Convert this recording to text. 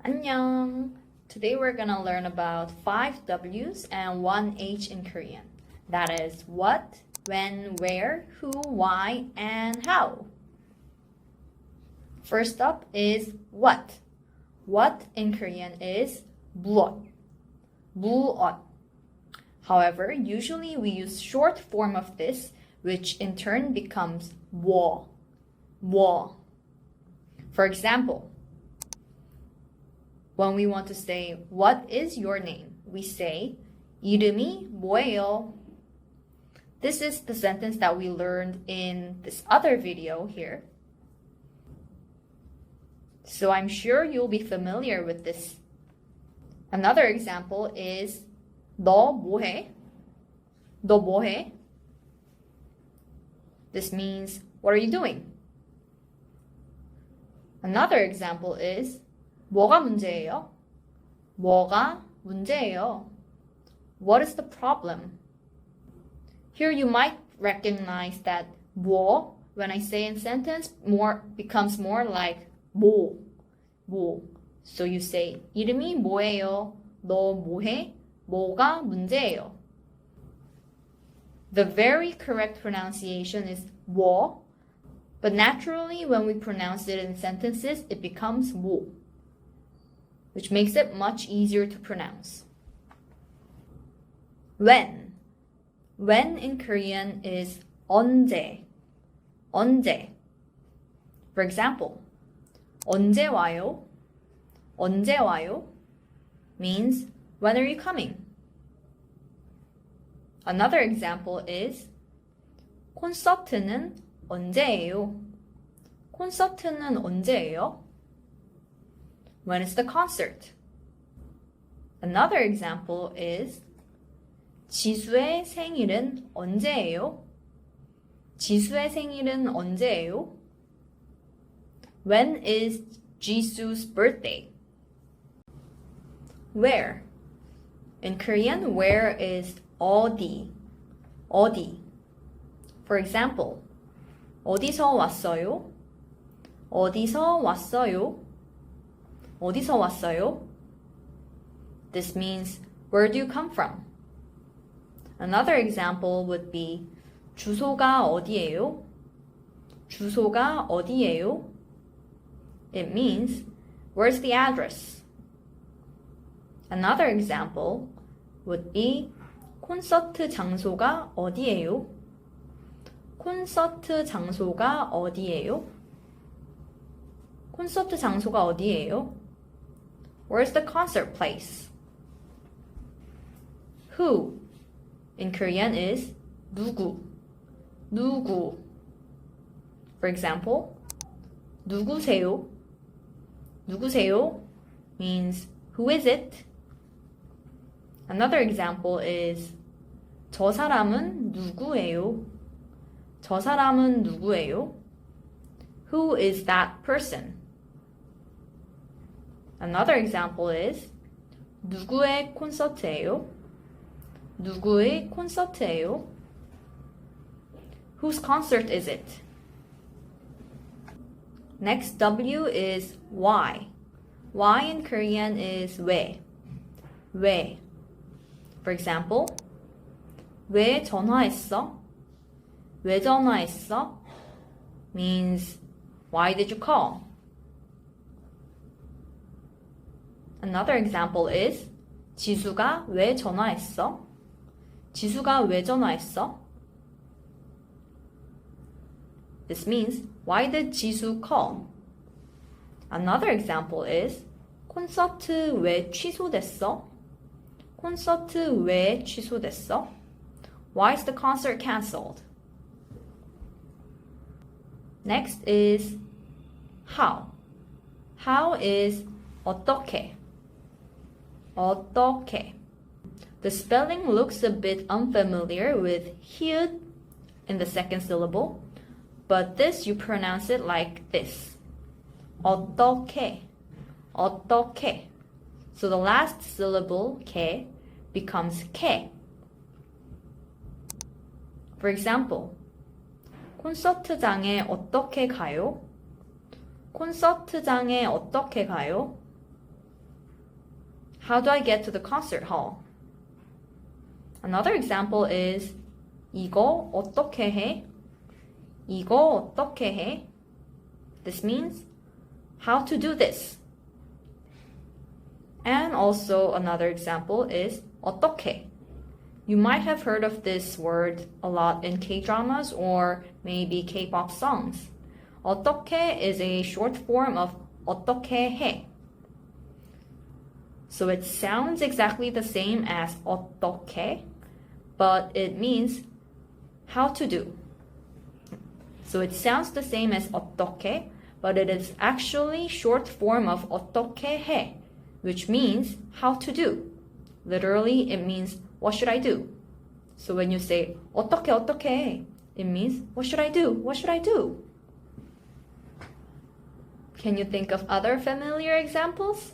안녕! Today we're gonna learn about 5 W's and 1 H in Korean. That is what, when, where, who, why, and how. First up is what. What in Korean is 무엇. 무엇. However, usually we use short form of this, which in turn becomes 뭐. 뭐. For example, when we want to say, what is your name? We say, 이름이 뭐예요? This is the sentence that we learned in this other video here. So I'm sure you'll be familiar with this. Another example is, 너 뭐해? 너 뭐해? This means, what are you doing? Another example is, 뭐가 문제예요? 뭐가 문제예요? What is the problem? Here you might recognize that 뭐, when I say in sentence, becomes more like 뭐. So you say 이름이 뭐예요? 너 뭐해? 뭐가 문제예요? The very correct pronunciation is 뭐, but naturally when we pronounce it in sentences, it becomes 뭐, which makes it much easier to pronounce. When. When in Korean is 언제. 언제. For example, 언제 와요? 언제 와요? Means, when are you coming? Another example is 콘서트는 언제예요? 콘서트는 언제예요? When is the concert? Another example is 지수의 생일은 언제예요? 지수의 생일은 언제예요? When is Jisoo's birthday? Where? In Korean, where is 어디. 어디. For example, 어디서 왔어요? 어디서 왔어요? 어디서 왔어요? This means, where do you come from? Another example would be 주소가 어디예요? 주소가 어디예요? It means, where's the address? Another example would be 콘서트 장소가 어디예요? 콘서트 장소가 어디예요? 콘서트 장소가 어디예요? Where's the concert place? Who in Korean is 누구. 누구. For example, 누구세요? 누구세요 means who is it? Another example is 저 사람은 누구예요? 저 사람은 누구예요? Who is that person? Another example is 누구의 콘서트예요? 누구의 콘서트예요? Whose concert is it? Next W is why. Why in Korean is 왜. 왜. For example, 왜 전화했어? 왜 전화했어? Means, why did you call? Another example is 지수가 왜 전화했어? 지수가 왜 전화했어? This means, why did 지수 call? Another example is 콘서트 왜 취소됐어? 콘서트 왜 취소됐어? Why is the concert cancelled? Next is how. How is 어떻게. 어떻게. The spelling looks a bit unfamiliar with 히읗 in the second syllable, but this you pronounce it like this. 어떻게. 어떻게. So the last syllable 게 becomes 게. For example, 콘서트장에 어떻게 가요? 콘서트장에 어떻게 가요? How do I get to the concert hall? Another example is 이거 어떻게 해? 이거 어떻게 해? This means how to do this. And also another example is 어떻게. You might have heard of this word a lot in K-dramas or maybe K-pop songs. 어떻게 is a short form of 어떻게 해. So it sounds exactly the same as 어떻게, but it means how to do. So it sounds the same as 어떻게, but it is actually short form of 어떻게 해, which means how to do. Literally, it means what should I do? So when you say 어떻게, it means what should I do? What should I do? Can you think of other familiar examples?